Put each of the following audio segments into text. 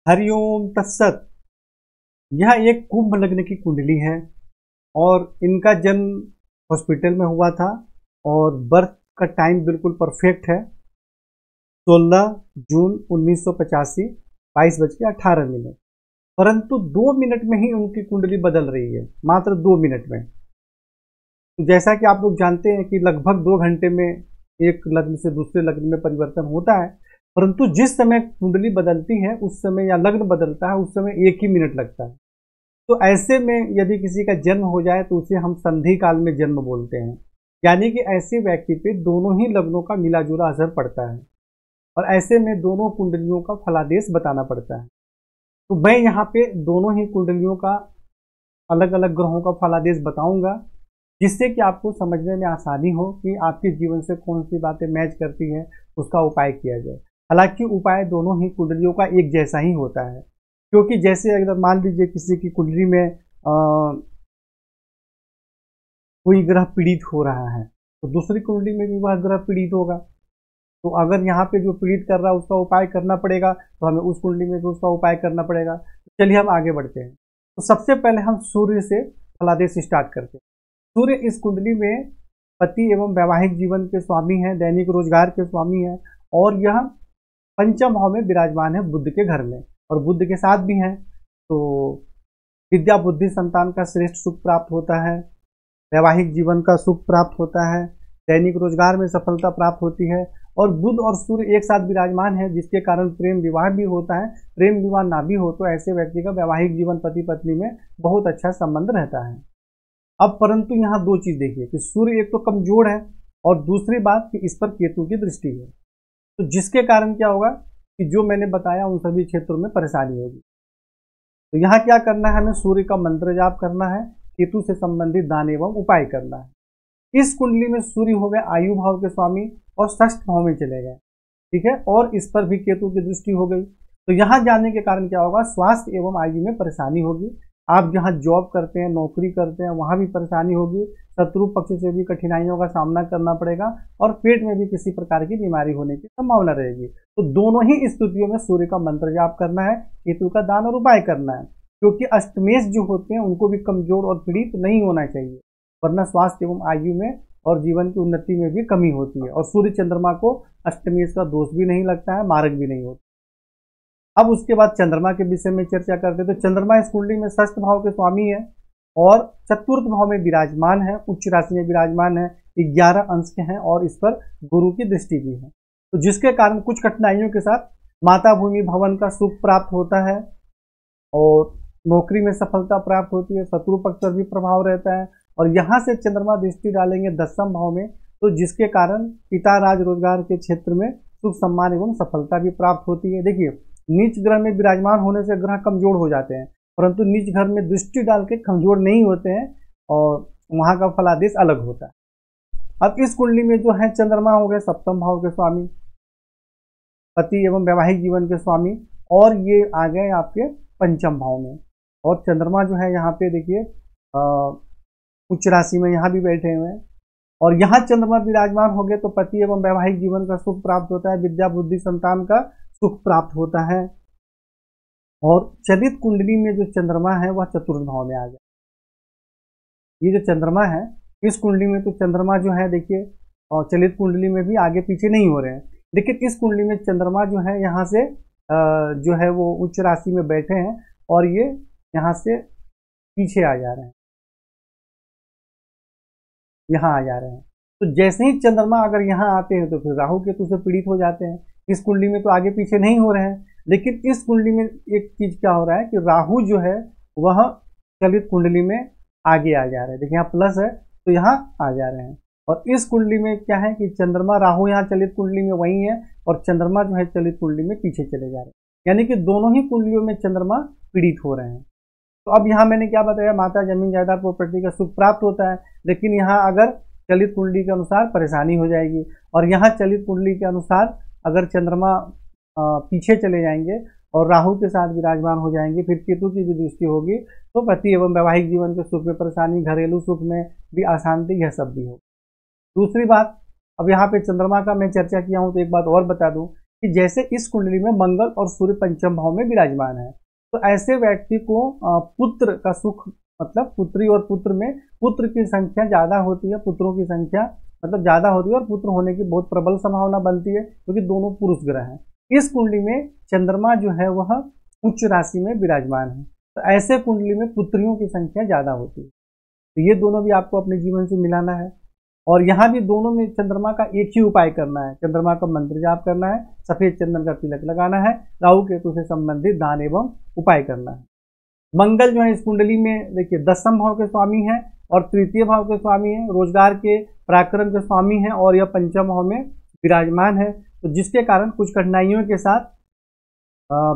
हरिओम तत्सत। यह एक कुंभ लग्न की कुंडली है और इनका जन्म हॉस्पिटल में हुआ था और बर्थ का टाइम बिल्कुल परफेक्ट है। 16 जून 1985 22:18। परंतु 2 मिनट में ही उनकी कुंडली बदल रही है, मात्र 2 मिनट में। तो जैसा कि आप लोग जानते हैं कि लगभग 2 घंटे में एक लग्न से दूसरे लग्न में परिवर्तन होता है, परंतु जिस समय कुंडली बदलती है उस समय या लग्न बदलता है उस समय 1 ही मिनट लगता है। तो ऐसे में यदि किसी का जन्म हो जाए तो उसे हम संधि काल में जन्म बोलते हैं, यानी कि ऐसे व्यक्ति पे दोनों ही लग्नों का मिला जुला असर पड़ता है और ऐसे में दोनों कुंडलियों का फलादेश बताना पड़ता है। तो मैं यहाँ पे दोनों ही कुंडलियों का अलग अलग ग्रहों का फलादेश बताऊंगा, जिससे कि आपको समझने में आसानी हो कि आपके जीवन से कौन सी बातें मैच करती है, उसका उपाय किया जाए। हालांकि उपाय दोनों ही कुंडलियों का एक जैसा ही होता है, क्योंकि जैसे अगर मान लीजिए किसी की कुंडली में कोई ग्रह पीड़ित हो रहा है तो दूसरी कुंडली में भी वह ग्रह पीड़ित होगा। तो अगर यहाँ पे जो पीड़ित कर रहा है उसका उपाय करना पड़ेगा, तो हमें उस कुंडली में भी उसका उपाय करना पड़ेगा। तो चलिए हम आगे बढ़ते हैं। तो सबसे पहले हम सूर्य से फलादेश स्टार्ट करते हैं। सूर्य इस कुंडली में पति एवं वैवाहिक जीवन के स्वामी हैं, दैनिक रोजगार के स्वामी हैं और यह पंचम भाव में विराजमान है बुध के घर में और बुध के साथ भी हैं। तो विद्या बुद्धि संतान का श्रेष्ठ सुख प्राप्त होता है, वैवाहिक जीवन का सुख प्राप्त होता है, दैनिक रोजगार में सफलता प्राप्त होती है और बुध और सूर्य एक साथ विराजमान है, जिसके कारण प्रेम विवाह भी होता है। प्रेम विवाह ना भी हो तो ऐसे व्यक्ति का वैवाहिक जीवन पति पत्नी में बहुत अच्छा संबंध रहता है। अब परंतु यहाँ दो चीज देखिए कि सूर्य एक तो कमजोर है और दूसरी बात कि इस पर केतु की दृष्टि है, तो जिसके कारण क्या होगा कि जो मैंने बताया उन सभी क्षेत्रों में परेशानी होगी। तो यहाँ क्या करना है, हमें सूर्य का मंत्र जाप करना है, केतु से संबंधित दान एवं उपाय करना है। इस कुंडली में सूर्य हो गए आयु भाव के स्वामी और षष्ठ भाव में चले गए, ठीक है, और इस पर भी केतु की दृष्टि हो गई। तो यहाँ जाने के कारण क्या होगा, स्वास्थ्य एवं आयु में परेशानी होगी। आप जहाँ जॉब करते हैं, नौकरी करते हैं, वहां भी परेशानी होगी। शत्रु पक्ष से भी कठिनाइयों का सामना करना पड़ेगा और पेट में भी किसी प्रकार की बीमारी होने की संभावना रहेगी। तो दोनों ही स्थितियों में सूर्य का मंत्र जाप करना है, केतु का दान और उपाय करना है, क्योंकि अष्टमेश जो होते हैं उनको भी कमजोर और पीड़ित नहीं होना चाहिए, वरना स्वास्थ्य एवं आयु में और जीवन की उन्नति में भी कमी होती है। और सूर्य चंद्रमा को अष्टमेश का दोष भी नहीं लगता है, मार्ग भी नहीं होता। अब उसके बाद चंद्रमा के विषय में चर्चा करते हैं। तो चंद्रमा इस कुंडली में षष्ठ भाव के स्वामी है और चतुर्थ भाव में विराजमान है, उच्च राशि में विराजमान है, 11 अंश के हैं और इस पर गुरु की दृष्टि भी है। तो जिसके कारण कुछ कठिनाइयों के साथ माता भूमि भवन का सुख प्राप्त होता है और नौकरी में सफलता प्राप्त होती है। शत्रु पक्ष पर भी प्रभाव रहता है और यहाँ से चंद्रमा दृष्टि डालेंगे 10वें भाव में, तो जिसके कारण पिता राज रोजगार के क्षेत्र में सुख सम्मान एवं सफलता भी प्राप्त होती है। देखिए, नीच ग्रह में विराजमान होने से ग्रह कमजोर हो जाते हैं, परंतु नीच घर में दृष्टि डाल के कमजोर नहीं होते हैं और वहां का फलादेश अलग होता है। अब इस कुंडली में जो है चंद्रमा हो गए सप्तम भाव के स्वामी, पति एवं वैवाहिक जीवन के स्वामी, और ये आ गए आपके पंचम भाव में। और चंद्रमा जो है यहाँ पे देखिए उच्च राशि में यहाँ भी बैठे हुए हैं और यहाँ चंद्रमा विराजमान हो गए तो पति एवं वैवाहिक जीवन का सुख प्राप्त होता है, विद्या बुद्धि संतान का सुख प्राप्त होता है। और चलित कुंडली में जो चंद्रमा है वह चतुर्थ भाव में आ गया। ये जो चंद्रमा है इस कुंडली में, तो चंद्रमा जो है देखिए और चलित कुंडली में भी आगे पीछे नहीं हो रहे हैं, लेकिन इस कुंडली में चंद्रमा जो है यहाँ से जो है वो उच्च राशि में बैठे हैं और ये यहाँ से पीछे आ जा रहे हैं, यहाँ आ जा रहे हैं। तो जैसे ही चंद्रमा अगर यहाँ आते हैं तो फिर राहु केतु से पीड़ित हो जाते हैं। इस कुंडली में तो आगे पीछे नहीं हो रहे हैं, लेकिन इस कुंडली में एक चीज क्या हो रहा है कि राहु जो है वह चलित कुंडली में आगे आ जा रहे हैं। देखिए यहाँ प्लस है तो यहाँ आ जा रहे हैं। और इस कुंडली में क्या है कि चंद्रमा राहु यहाँ चलित कुंडली में वही है और चंद्रमा जो है चलित कुंडली में पीछे चले जा रहे हैं, यानी कि दोनों ही कुंडलियों में चंद्रमा पीड़ित हो रहे हैं। तो अब यहाँ मैंने क्या बताया, माता जमीन जायदाद प्रॉपर्टी का सुख प्राप्त होता है, लेकिन यहाँ अगर चलित कुंडली के अनुसार परेशानी हो जाएगी। और यहाँ चलित कुंडली के अनुसार अगर चंद्रमा पीछे चले जाएंगे और राहु के साथ विराजमान हो जाएंगे, फिर केतु की भी दृष्टि होगी, तो पति एवं वैवाहिक जीवन के सुख में परेशानी, घरेलू सुख में भी अशांति, यह सब भी होगा। दूसरी बात, अब यहाँ पे चंद्रमा का मैं चर्चा किया हूँ तो एक बात और बता दूं कि जैसे इस कुंडली में मंगल और सूर्य पंचम भाव में विराजमान है, तो ऐसे व्यक्ति को पुत्र का सुख, मतलब पुत्री और पुत्र में पुत्र की संख्या ज्यादा होती है, पुत्रों की संख्या मतलब ज्यादा होती है और पुत्र होने की बहुत प्रबल संभावना बनती है, क्योंकि दोनों पुरुष ग्रह हैं। इस कुंडली में चंद्रमा जो है वह उच्च राशि में विराजमान है, तो ऐसे कुंडली में पुत्रियों की संख्या ज्यादा होती है। तो ये दोनों भी आपको अपने जीवन से मिलाना है। और यहाँ भी दोनों में चंद्रमा का एक ही उपाय करना है, चंद्रमा का मंत्र जाप करना है, सफेद चंदन का तिलक लगाना है, राहु केतु से संबंधित दान एवं उपाय करना है। मंगल जो है इस कुंडली में देखिए 10वें भाव के स्वामी है और तृतीय भाव के स्वामी है, रोजगार के पराक्रम के स्वामी है और यह पंचम भाव में विराजमान है, तो जिसके कारण कुछ कठिनाइयों के साथ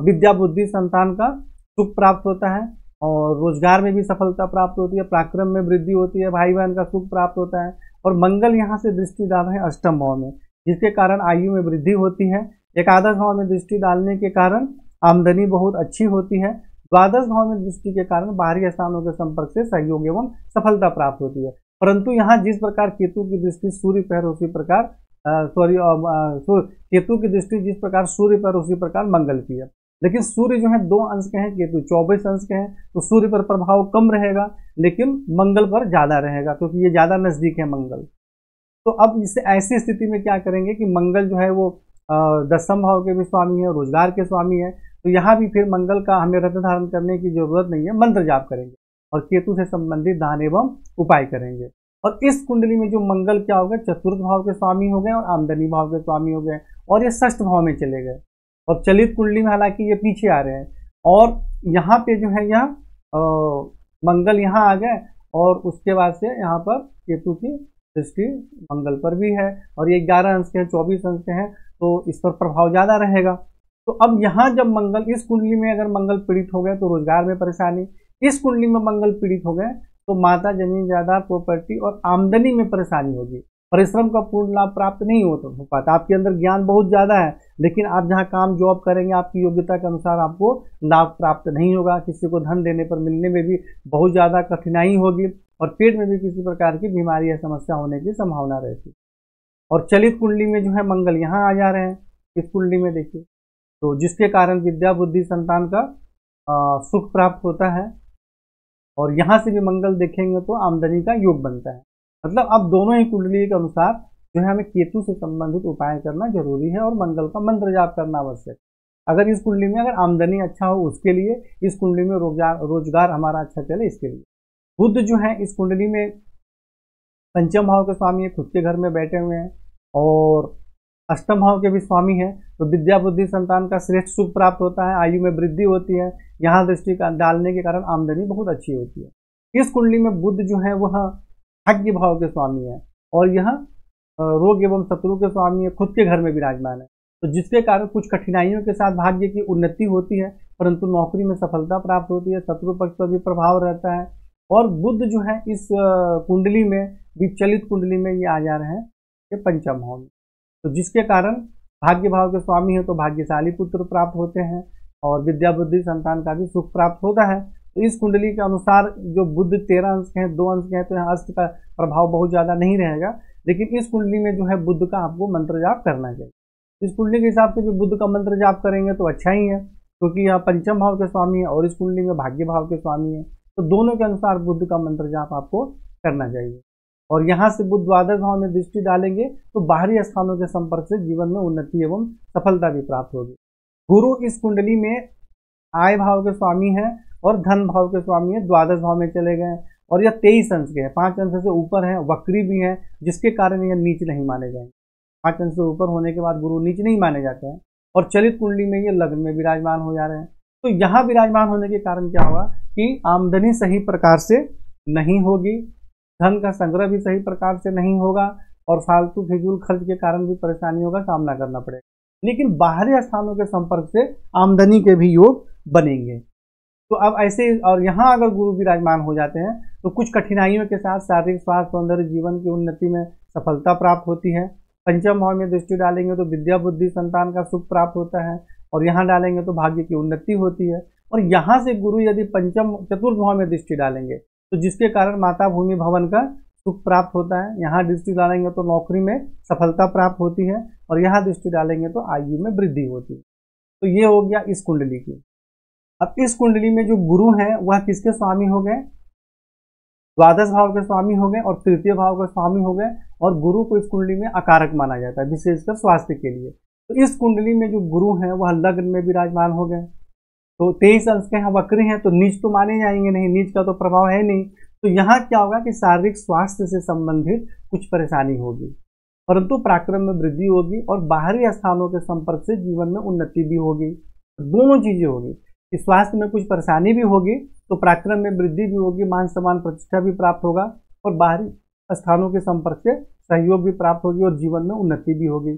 विद्या बुद्धि संतान का सुख प्राप्त होता है और रोजगार में भी सफलता प्राप्त होती है, पराक्रम में वृद्धि होती है, भाई बहन का सुख प्राप्त होता है। और मंगल यहाँ से दृष्टि डाल रहे हैं अष्टम भाव में, जिसके कारण आयु में वृद्धि होती है। एकादश भाव में दृष्टि डालने के कारण आमदनी बहुत अच्छी होती है। द्वादश भाव में दृष्टि के कारण बाहरी स्थानों के संपर्क से सहयोग एवं सफलता प्राप्त होती है। परंतु यहाँ जिस प्रकार केतु की दृष्टि सूर्य पर उसी प्रकार केतु की दृष्टि जिस प्रकार सूर्य पर उसी प्रकार मंगल की है, लेकिन सूर्य जो है 2 अंश के हैं, केतु 24 अंश के हैं, तो सूर्य पर प्रभाव कम रहेगा लेकिन मंगल पर ज्यादा रहेगा, क्योंकि ये ज्यादा नजदीक है मंगल। तो अब इसे ऐसी स्थिति में क्या करेंगे कि मंगल जो है वो 10वें भाव के भी स्वामी है, रोजगार के स्वामी है, तो यहाँ भी फिर मंगल का हमें रत्न धारण करने की जरूरत नहीं है, मंत्र जाप करेंगे और केतु से संबंधित दान एवं उपाय करेंगे। और इस कुंडली में जो मंगल क्या हो गए, चतुर्थ भाव के स्वामी हो गए और आमदनी भाव के स्वामी हो गए और ये षष्ठ भाव में चले गए। और चलित कुंडली में हालांकि ये पीछे आ रहे हैं और यहाँ पे जो है यहाँ मंगल यहाँ आ गए और उसके बाद से यहाँ पर केतु की दृष्टि मंगल पर भी है और ये 11 अंश के हैं, 24 अंश के हैं, तो इस पर प्रभाव ज्यादा रहेगा। तो अब यहाँ जब मंगल इस कुंडली में अगर मंगल पीड़ित हो गए तो रोजगार में परेशानी, इस कुंडली में मंगल पीड़ित हो गए तो माता, जमीन जायदाद, प्रॉपर्टी और आमदनी में परेशानी होगी। परिश्रम का पूर्ण लाभ प्राप्त नहीं हो पाता। आपके अंदर ज्ञान बहुत ज्यादा है, लेकिन आप जहाँ काम जॉब करेंगे आपकी योग्यता के अनुसार आपको लाभ प्राप्त नहीं होगा। किसी को धन देने पर मिलने में भी बहुत ज्यादा कठिनाई होगी और पेट में भी किसी प्रकार की बीमारी या समस्या होने की संभावना रहती है। और चलित कुंडली में जो है मंगल यहाँ आ जा रहे हैं इस कुंडली में देखिए, तो जिसके कारण विद्या बुद्धि संतान का सुख प्राप्त होता है और यहाँ से भी मंगल देखेंगे तो आमदनी का योग बनता है। मतलब अब दोनों ही कुंडली के अनुसार जो है हमें केतु से संबंधित उपाय करना जरूरी है और मंगल का मंत्र जाप करना आवश्यक। अगर इस कुंडली में अगर आमदनी अच्छा हो उसके लिए, इस कुंडली में रोजगार हमारा अच्छा चले इसके लिए। बुध जो है इस कुंडली में पंचम भाव के स्वामी है, खुद के घर में बैठे हुए हैं और अष्टम भाव के भी स्वामी है, तो विद्या बुद्धि संतान का श्रेष्ठ सुख प्राप्त होता है, आयु में वृद्धि होती है, यहाँ दृष्टि डालने के कारण आमदनी बहुत अच्छी होती है। इस कुंडली में बुध जो है वह भाग्य भाव के स्वामी है और यह रोग एवं शत्रु के स्वामी है, खुद के घर में विराजमान है, तो जिसके कारण कुछ कठिनाइयों के साथ भाग्य की उन्नति होती है, परंतु नौकरी में सफलता प्राप्त होती है, शत्रु पक्ष पर भी प्रभाव रहता है। और बुध जो है इस कुंडली में विचलित कुंडली में ये आ जा रहे हैं ये पंचम भाव में, तो जिसके कारण भाग्य भाव के स्वामी है तो भाग्यशाली पुत्र प्राप्त होते हैं और विद्या बुद्धि संतान का भी सुख प्राप्त होता है। तो इस कुंडली के अनुसार जो बुध 13 अंश के हैं, 2 अंश के हैं, तो यहाँ अस्त का प्रभाव बहुत ज्यादा नहीं रहेगा, लेकिन इस कुंडली में जो है बुध का आपको मंत्र जाप करना चाहिए। इस कुंडली के हिसाब से भी बुध का मंत्र जाप करेंगे तो अच्छा ही है, क्योंकि यहाँ पंचम भाव के स्वामी है और इस कुंडली में भाग्य भाव के स्वामी है, तो दोनों के अनुसार बुध का मंत्र जाप आपको करना चाहिए। और यहाँ से बुध द्वादश भाव में दृष्टि डालेंगे तो बाहरी स्थानों के संपर्क से जीवन में उन्नति एवं सफलता भी प्राप्त होगी। गुरु इस कुंडली में आय भाव के स्वामी है और धन भाव के स्वामी है, द्वादश भाव में चले गए और यह 23 अंश के हैं, 5 अंश से ऊपर है, वक्री भी है, जिसके कारण यह नीच नहीं माने जाएंगे। 5 अंश से ऊपर होने के बाद गुरु नीच नहीं माने जाते हैं। और चलित कुंडली में ये लग्न में विराजमान हो जा रहे हैं, तो यहाँ विराजमान होने के कारण क्या होगा कि आमदनी सही प्रकार से नहीं होगी, धन का संग्रह भी सही प्रकार से नहीं होगा और फालतू फिजूल खर्च के कारण भी परेशानियों का सामना करना पड़ेगा, लेकिन बाहरी स्थानों के संपर्क से आमदनी के भी योग बनेंगे। तो अब ऐसे और यहाँ अगर गुरु विराजमान हो जाते हैं तो कुछ कठिनाइयों के साथ शारीरिक स्वास्थ्य, सौंदर्य, जीवन की उन्नति में सफलता प्राप्त होती है। पंचम भाव में दृष्टि डालेंगे तो विद्या बुद्धि संतान का सुख प्राप्त होता है और यहाँ डालेंगे तो भाग्य की उन्नति होती है। और यहाँ से गुरु यदि चतुर्थ भाव में दृष्टि डालेंगे तो जिसके कारण माता भूमि भवन का सुख प्राप्त होता है, यहाँ दृष्टि डालेंगे तो नौकरी में सफलता प्राप्त होती है और यहाँ दृष्टि डालेंगे तो आयु में वृद्धि होती है। तो ये हो गया इस कुंडली की। अब इस कुंडली में जो गुरु हैं वह किसके स्वामी हो गए? द्वादश भाव के स्वामी हो गए और तृतीय भाव के स्वामी हो गए, और गुरु को इस कुंडली में अकारक माना जाता है, विशेषकर स्वास्थ्य के लिए। तो इस कुंडली में जो गुरु हैं वह लग्न में विराजमान हो गए। तो 23 अंश के यहाँ वक्री हैं, तो नीच तो माने जाएंगे नहीं, नीच का तो प्रभाव है नहीं। तो यहाँ क्या होगा कि शारीरिक स्वास्थ्य से संबंधित कुछ परेशानी होगी, परंतु पराक्रम में वृद्धि होगी और बाहरी स्थानों के संपर्क से जीवन में उन्नति भी होगी। दोनों चीजें होगी कि स्वास्थ्य में कुछ परेशानी भी होगी तो पराक्रम में वृद्धि भी होगी, मान सम्मान प्रतिष्ठा भी प्राप्त होगा, और बाहरी स्थानों के संपर्क से सहयोग भी प्राप्त होगी और जीवन में उन्नति भी होगी।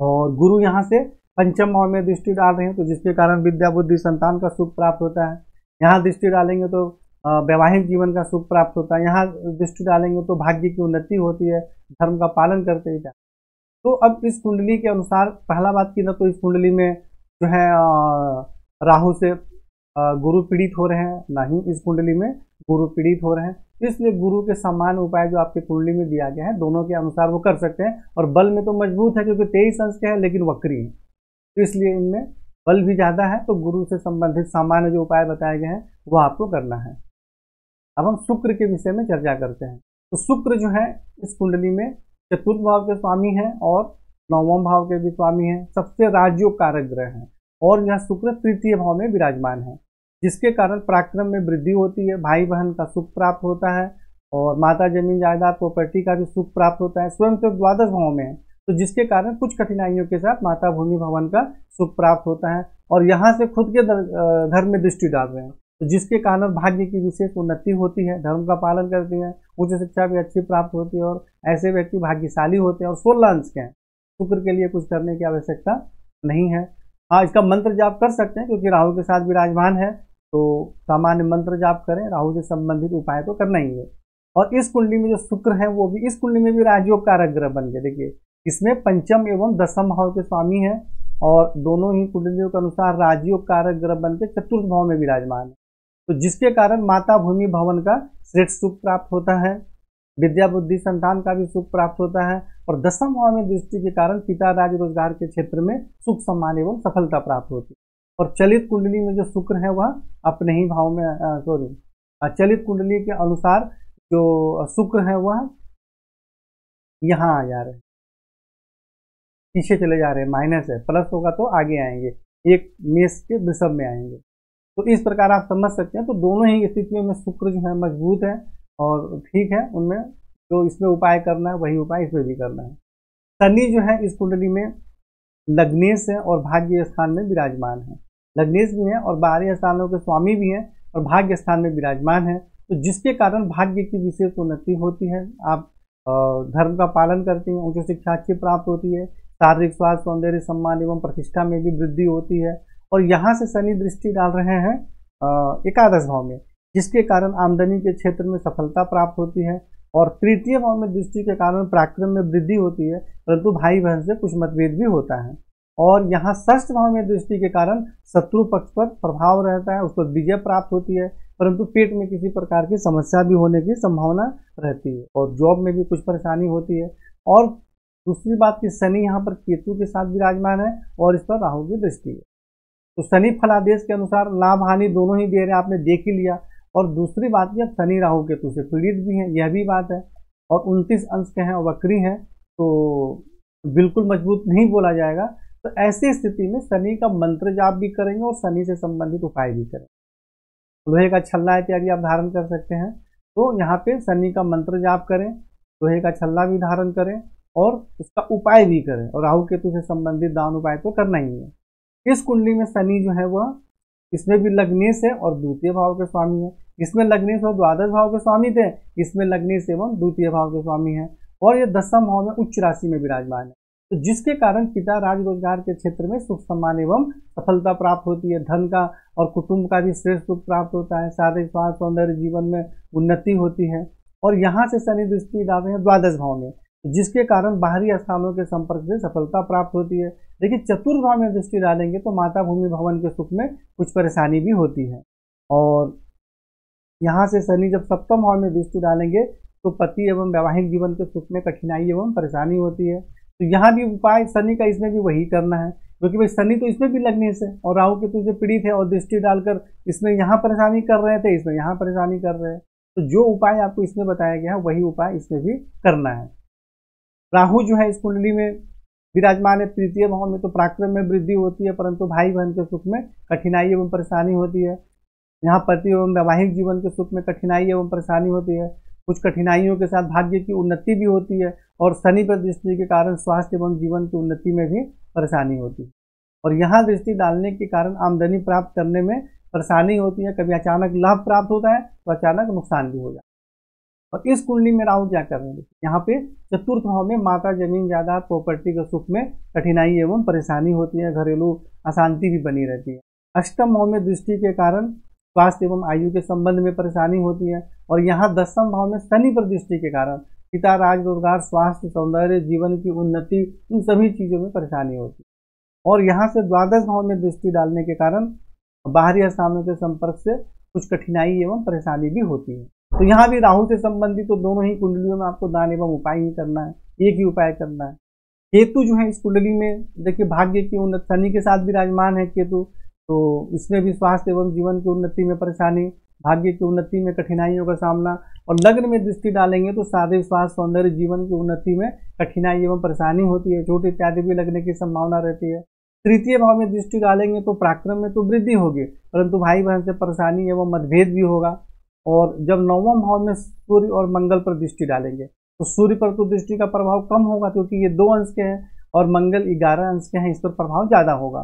और गुरु यहाँ से पंचम भाव में दृष्टि डाल रहे हैं, तो जिसके कारण विद्या बुद्धि संतान का सुख प्राप्त होता है। यहाँ दृष्टि डालेंगे तो वैवाहिक जीवन का सुख प्राप्त होता है। यहाँ दृष्टि डालेंगे तो भाग्य की उन्नति होती है, धर्म का पालन करते ही जाते। तो अब इस कुंडली के अनुसार पहला बात की ना, तो इस कुंडली में जो है राहु से गुरु पीड़ित हो रहे हैं, ना ही इस कुंडली में गुरु पीड़ित हो रहे हैं। इसलिए गुरु के सामान्य उपाय जो आपके कुंडली में दिया गया है, दोनों के अनुसार वो कर सकते हैं। और बल में तो मजबूत है क्योंकि 23 अंश के हैं, लेकिन वक्री है, तो इसलिए इनमें बल भी ज्यादा है। तो गुरु से संबंधित सामान्य जो उपाय बताए गए हैं वो आपको करना है। अब हम शुक्र के विषय में चर्चा करते हैं। तो शुक्र जो है इस कुंडली में चतुर्थ भाव के स्वामी हैं और नवम भाव के भी स्वामी हैं, सबसे राजयोग कारक ग्रह हैं, और यह शुक्र तृतीय भाव में विराजमान है, जिसके कारण पराक्रम में वृद्धि होती है, भाई बहन का सुख प्राप्त होता है, और माता जमीन जायदाद प्रॉपर्टी का भी सुख प्राप्त होता है। स्वयं से द्वादश भाव में है, तो जिसके कारण कुछ कठिनाइयों के साथ माता भूमि भवन का सुख प्राप्त होता है, और यहाँ से खुद के घर में दृष्टि डाल रहे हैं, तो जिसके कारण भाग्य की विशेष उन्नति होती है, धर्म का पालन करती है, उच्च शिक्षा भी अच्छी प्राप्त होती है, और ऐसे व्यक्ति भाग्यशाली होते हैं। और 16 अंश के हैं, शुक्र के लिए कुछ करने की आवश्यकता नहीं है। हाँ, इसका मंत्र जाप कर सकते हैं क्योंकि राहु के साथ विराजमान है, तो सामान्य मंत्र जाप करें, राहु से संबंधित उपाय तो करना ही है। और इस कुंडली में जो शुक्र है वो भी इस कुंडली में भी राजयोग कारक ग्रह बन गए। देखिए इसमें पंचम एवं दसम भाव के स्वामी हैं, और दोनों ही कुंडलियों के अनुसार राजयोग कारक ग्रह बन के चतुर्थ भाव में विराजमान है, तो जिसके कारण माता भूमि भवन का श्रेष्ठ सुख प्राप्त होता है, विद्या बुद्धि संतान का भी सुख प्राप्त होता है, और दसम भाव में दृष्टि के कारण पिता राज रोजगार के क्षेत्र में सुख सम्मान एवं सफलता प्राप्त होती है। और चलित कुंडली में जो शुक्र है वह अपने ही भाव में चलित कुंडली के अनुसार जो शुक्र है वह यहाँ आ जा रहे हैं, पीछे चले जा रहे हैं, माइनस है, प्लस होगा तो आगे आएंगे, एक मेष के वृषभ में आएंगे। तो इस प्रकार आप समझ सकते हैं। तो दोनों ही स्थितियों में शुक्र जो है मजबूत है और ठीक है, उनमें जो इसमें उपाय करना है वही उपाय इसमें भी करना है। शनि जो है इस कुंडली में लग्नेश है और भाग्य स्थान में विराजमान है, लग्नेश भी है और बाहरी स्थानों के स्वामी भी हैं और भाग्य स्थान में विराजमान है, तो जिसके कारण भाग्य की विशेष उन्नति होती है। आप धर्म का पालन करते हैं, उच्च शिक्षा अच्छी प्राप्त होती है, शारीरिक स्वास्थ्य सौंदर्य सम्मान एवं प्रतिष्ठा में भी वृद्धि होती है। और यहाँ से शनि दृष्टि डाल रहे हैं एकादश भाव में, जिसके कारण आमदनी के क्षेत्र में सफलता प्राप्त होती है, और तृतीय भाव में दृष्टि के कारण पराक्रम में वृद्धि होती है, परंतु भाई बहन से कुछ मतभेद भी होता है। और यहाँ षष्ठ भाव में दृष्टि के कारण शत्रु पक्ष पर प्रभाव रहता है, उस पर विजय प्राप्त होती है, परंतु पेट में किसी प्रकार की समस्या भी होने की संभावना रहती है, और जॉब में भी कुछ परेशानी होती है। और दूसरी बात कि शनि यहाँ पर केतु के साथ विराजमान है और इस पर राहु की दृष्टि है, तो शनि फलादेश के अनुसार लाभ हानि दोनों ही दे रहे हैं, आपने देख ही लिया। और दूसरी बात यह शनि राहु केतु से पीड़ित भी हैं, यह भी बात है, और 29 अंश के हैं और वक्री हैं, तो बिल्कुल मजबूत नहीं बोला जाएगा। तो ऐसी स्थिति में शनि का मंत्र जाप भी करेंगे और शनि से संबंधित उपाय भी करेंगे। लोहे का छल्ला इत्यादि आप धारण कर सकते हैं, तो यहाँ पे शनि का मंत्र जाप करें, लोहे का छल्ला भी धारण करें और उसका उपाय भी करें, और राहु केतु से संबंधित दान उपाय तो करना ही है। इस कुंडली में शनि जो है वह इसमें भी लग्नेश है और द्वितीय भाव के स्वामी है, इसमें लग्नेश और द्वादश भाव के स्वामी थे, इसमें लग्नेश एवं द्वितीय भाव के स्वामी है, और ये दसम भाव में उच्च राशि में विराजमान है, तो जिसके कारण पिता राज रोजगार के क्षेत्र में सुख सम्मान एवं सफलता प्राप्त होती है, धन का और कुटुंब का भी श्रेष्ठ सुख प्राप्त होता है, शारीरिक स्वास्थ्य सौंदर्य जीवन में उन्नति होती है। और यहाँ से शनि दृष्टि डाल रहे हैं द्वादश भाव में, जिसके कारण बाहरी स्थानों के संपर्क से सफलता प्राप्त होती है। देखिए चतुर्थ भाव में दृष्टि डालेंगे तो माता भूमि भवन के सुख में कुछ परेशानी भी होती है, और यहाँ से शनि जब सप्तम भाव में दृष्टि डालेंगे तो पति एवं वैवाहिक जीवन के सुख में कठिनाई एवं परेशानी होती है। तो यहाँ भी उपाय शनि का इसमें भी वही करना है, क्योंकि भाई शनि तो इसमें भी लगने से और राहु केतु से पीड़ित है और दृष्टि डालकर इसमें यहाँ परेशानी कर रहे थे, इसमें यहाँ परेशानी कर रहे हैं। तो जो उपाय आपको इसमें बताया गया है वही उपाय इसमें भी करना है। राहु जो है इस कुंडली में विराजमान है तृतीय भाव में, तो पराक्रम में वृद्धि होती है, परंतु भाई बहन के सुख में कठिनाई एवं परेशानी होती है। यहाँ पति एवं वैवाहिक जीवन के सुख में कठिनाई एवं परेशानी होती है। कुछ कठिनाइयों के साथ भाग्य की उन्नति भी होती है और शनि पर दृष्टि के कारण स्वास्थ्य एवं जीवन की उन्नति में भी परेशानी होती है। और यहाँ दृष्टि डालने के कारण आमदनी प्राप्त करने में परेशानी होती है। कभी अचानक लाभ प्राप्त होता है तो अचानक नुकसान भी हो जाता है। और इस कुंडली में राहु क्या कर रहे हैं, यहाँ पे चतुर्थ भाव में माता, जमीन जायदाद, प्रॉपर्टी के सुख में कठिनाई एवं परेशानी होती है, घरेलू अशांति भी बनी रहती है। अष्टम भाव में दृष्टि के कारण स्वास्थ्य एवं आयु के संबंध में परेशानी होती है। और यहाँ दसम भाव में शनि पर दृष्टि के कारण पिता, राज, रोजगार, स्वास्थ्य, सौंदर्य, जीवन की उन्नति, इन सभी चीजों में परेशानी होती है। और यहाँ से द्वादश भाव में दृष्टि डालने के कारण बाहरी स्थानों के संपर्क से कुछ कठिनाई एवं परेशानी भी होती है। तो यहाँ भी राहु से संबंधित तो दोनों ही कुंडलियों में आपको दान एवं उपाय ही करना है, एक ही उपाय करना है। केतु जो है इस कुंडली में देखिए भाग्य की उन्नति, शनि के साथ विराजमान है केतु, तो इसमें भी स्वास्थ्य एवं जीवन की उन्नति में परेशानी, भाग्य की उन्नति में कठिनाइयों का सामना। और लग्न में दृष्टि डालेंगे तो शारीरिक स्वास्थ्य, सौंदर्य, जीवन की उन्नति में कठिनाई एवं परेशानी होती है, चोट इत्यादि भी लगने की संभावना रहती है। तृतीय भाव में दृष्टि डालेंगे तो पराक्रम में तो वृद्धि होगी, परंतु भाई बहन से परेशानी एवं मतभेद भी होगा। और जब नौवां भाव में सूर्य और मंगल पर दृष्टि डालेंगे तो सूर्य पर तो दृष्टि का प्रभाव कम होगा, क्योंकि ये 2 अंश के हैं और मंगल 11 अंश के हैं, इस पर प्रभाव ज्यादा होगा।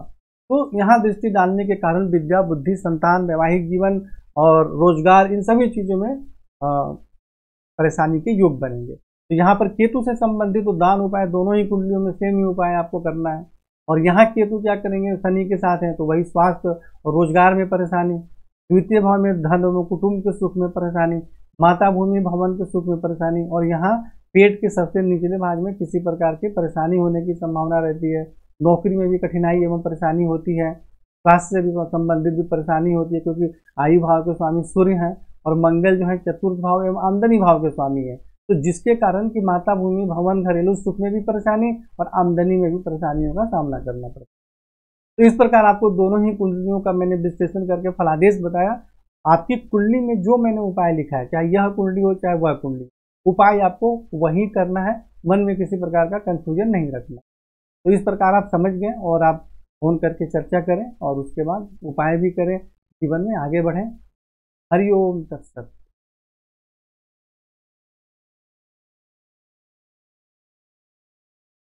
तो यहाँ दृष्टि डालने के कारण विद्या, बुद्धि, संतान, वैवाहिक जीवन और रोजगार, इन सभी चीजों में परेशानी के योग बनेंगे। तो यहाँ पर केतु से संबंधित तो दान उपाय दोनों ही कुंडलियों में सेम ही उपाय आपको करना है। और यहाँ केतु क्या करेंगे, शनि के साथ हैं तो वही स्वास्थ्य और रोजगार में परेशानी, द्वितीय भाव में धन एवं कुटुंब के सुख में परेशानी, माता, भूमि, भवन के सुख में परेशानी। और यहाँ पेट के सबसे निचले भाग में किसी प्रकार की परेशानी होने की संभावना रहती है। नौकरी में भी कठिनाई एवं परेशानी होती है, स्वास्थ्य से भी संबंधित भी परेशानी होती है, क्योंकि आयु भाव के स्वामी सूर्य हैं और मंगल जो है चतुर्थ भाव एवं आमदनी भाव के स्वामी है। तो जिसके कारण कि माता, भूमि, भवन, घरेलू सुख में भी परेशानी और आमदनी में भी परेशानियों का सामना करना पड़ता है। तो इस प्रकार आपको दोनों ही कुंडलियों का मैंने विश्लेषण करके फलादेश बताया। आपकी कुंडली में जो मैंने उपाय लिखा है, चाहे यह कुंडली हो चाहे वह कुंडली, उपाय आपको वही करना है, मन में किसी प्रकार का कंफ्यूजन नहीं रखना। तो इस प्रकार आप समझ गए और आप फोन करके चर्चा करें और उसके बाद उपाय भी करें, जीवन में आगे बढ़ें। हरि ओम तत्सत।